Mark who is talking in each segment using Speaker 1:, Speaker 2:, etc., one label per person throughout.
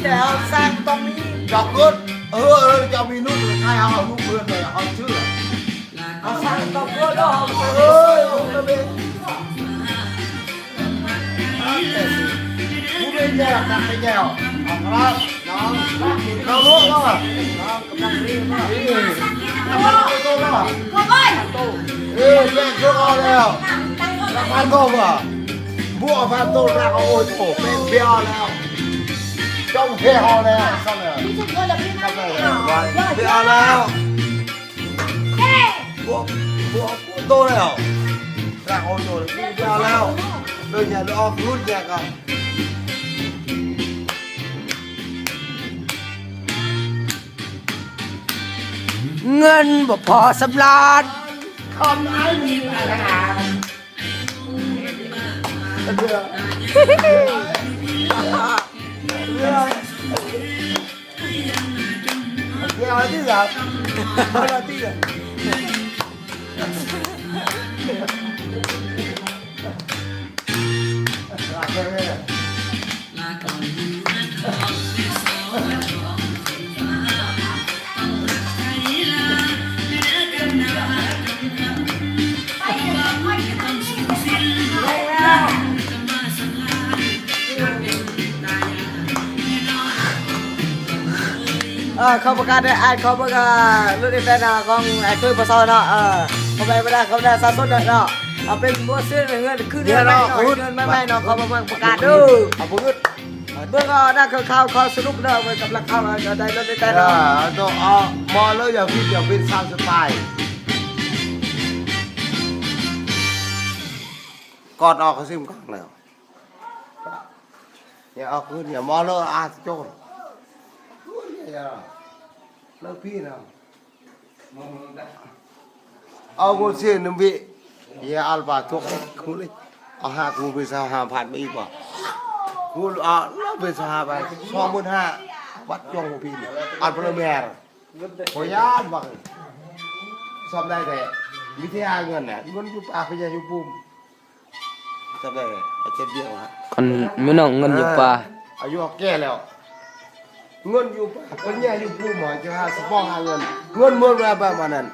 Speaker 1: để họ sang tông đi
Speaker 2: chọc luôn cho mình nút hai họ nút luôn rồi họ chứ
Speaker 1: họ sang tông luôn đó
Speaker 2: không có biết bố bên kia là đặt cái nhèo nó nuốt đó à cầm năng đi đó bên chỗ họ nào là phan tô mà mua phan tô ra họ ôi khổ bên beo nào trong khe họ nào xong rồi beo nào mua tô nào ra ôi rồi beo nào đôi nhà nó rút ra không
Speaker 1: ngân bộ phò sầm lan
Speaker 2: không ai nhìn à nghe nói tí giờ nói là tí giờ
Speaker 1: không có đây ai không có lúc đi đây là con ai cười vào sau đó không đây sao suốt đợi đó ở bên mua xuyên về người cứ đi máy nó không cóประกาศđâu bước đang khao khaoสนุกเด้อกับหลักเข้าได้รถได้เนาะ
Speaker 2: ตัวมอแล้วอย่าพินซ้ำสไตล์กอดออกก็ซิมกล้องแล้วอย่าออกขึ้นอย่ามอแล้วอาโจนแล้วพี่นะเอาหมดเสียนวิอย่าอัลบาทุกคุณเลยเอาหากูไปสหาพันไม่อีกว่ากูแล้วไปสหาไป25,000วัดจงพี่อัลเบอร์แมร์พยานบังสอบได้แต่วิทยาเงินเนี่ยเงินยุบอาพยายุบปุ่มสอบได้อาเจ็ดเดียวฮะ
Speaker 1: còn mấy nó ngân nhập pa
Speaker 2: อายุแก่แล้วเงินอยู่คนเนี่ยอยู่ปุ่มหมอจะหาสปองหาเงินเงินเมื่อไรประมาณนั้น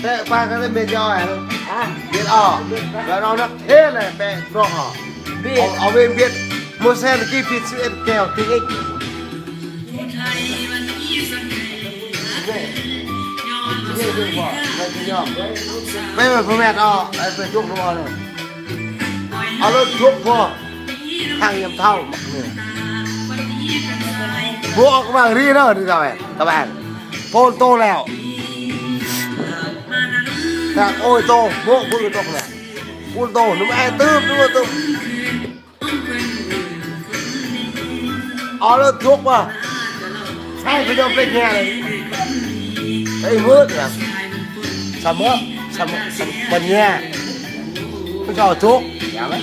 Speaker 2: แต่ป้าก็ได้เบียดย่อยเบียดอ่อแล้วเรานักเทศเลยแปะรองอ่อเอาเวียนเบียดโมเสสกี่พิษเอ็ดแก้วทิ้งอีกไม่เป็นพ่อแม่อ่อไอ้เป็นยุกพ่อเลยเอารถยุกพ่อทางยำเท่าเนี่ยพวกบางรีเนอะที่ทำไมโพลโตแล้วแต่โอ้ยโตพวกคุณโตเลยคุณโตนึกไอ้ตื้มเอาแล้วยุกป่ะใช่พี่น้องเป็นแค่เลยไอ้มืดเนี่ยสมอบันแย่ไม่ชอบทุกอย่างไหม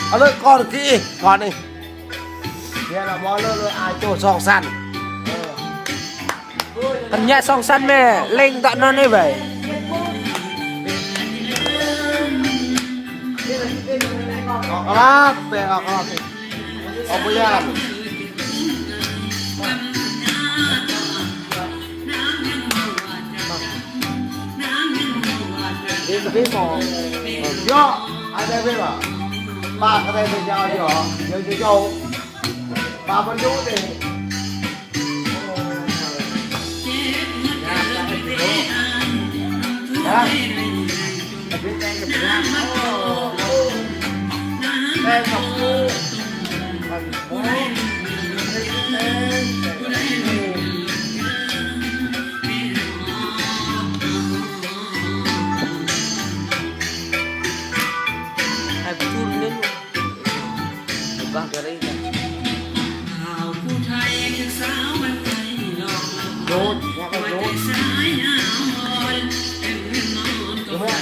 Speaker 2: เอาเลยก่อนกี่ก่อนนี่เนี่ยเรามองเลยอาโจสองสั้น
Speaker 1: anh nhẹ song săn mẹ lên tận nó đây vậy
Speaker 2: ออกครับเปลี่ยนออกไปย่านนี่คือพี่หมอย่ออะไรพี่บ่ป้าก็ได้ไปยาวอยู่เดี๋ยวจะโยป้าบรรลุดิฮะแม่กับกู
Speaker 1: ai cũng chun lên bác cái đấy
Speaker 2: โดน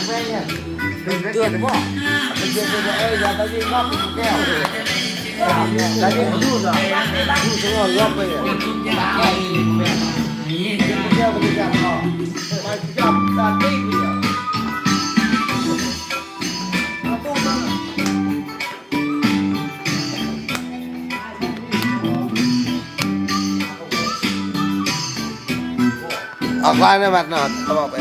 Speaker 2: แม่เนี่ยเตือนพ่อเป็นเตือนเลยอย่าไปยิงรอบแก้วอย่ายิงดูดอ่ะดูเสือรอบไปอ่ะแก้วไปจับพ่อไปจับการตีเนี่ย ออกว่าในบัดเนาะเขาบอกไป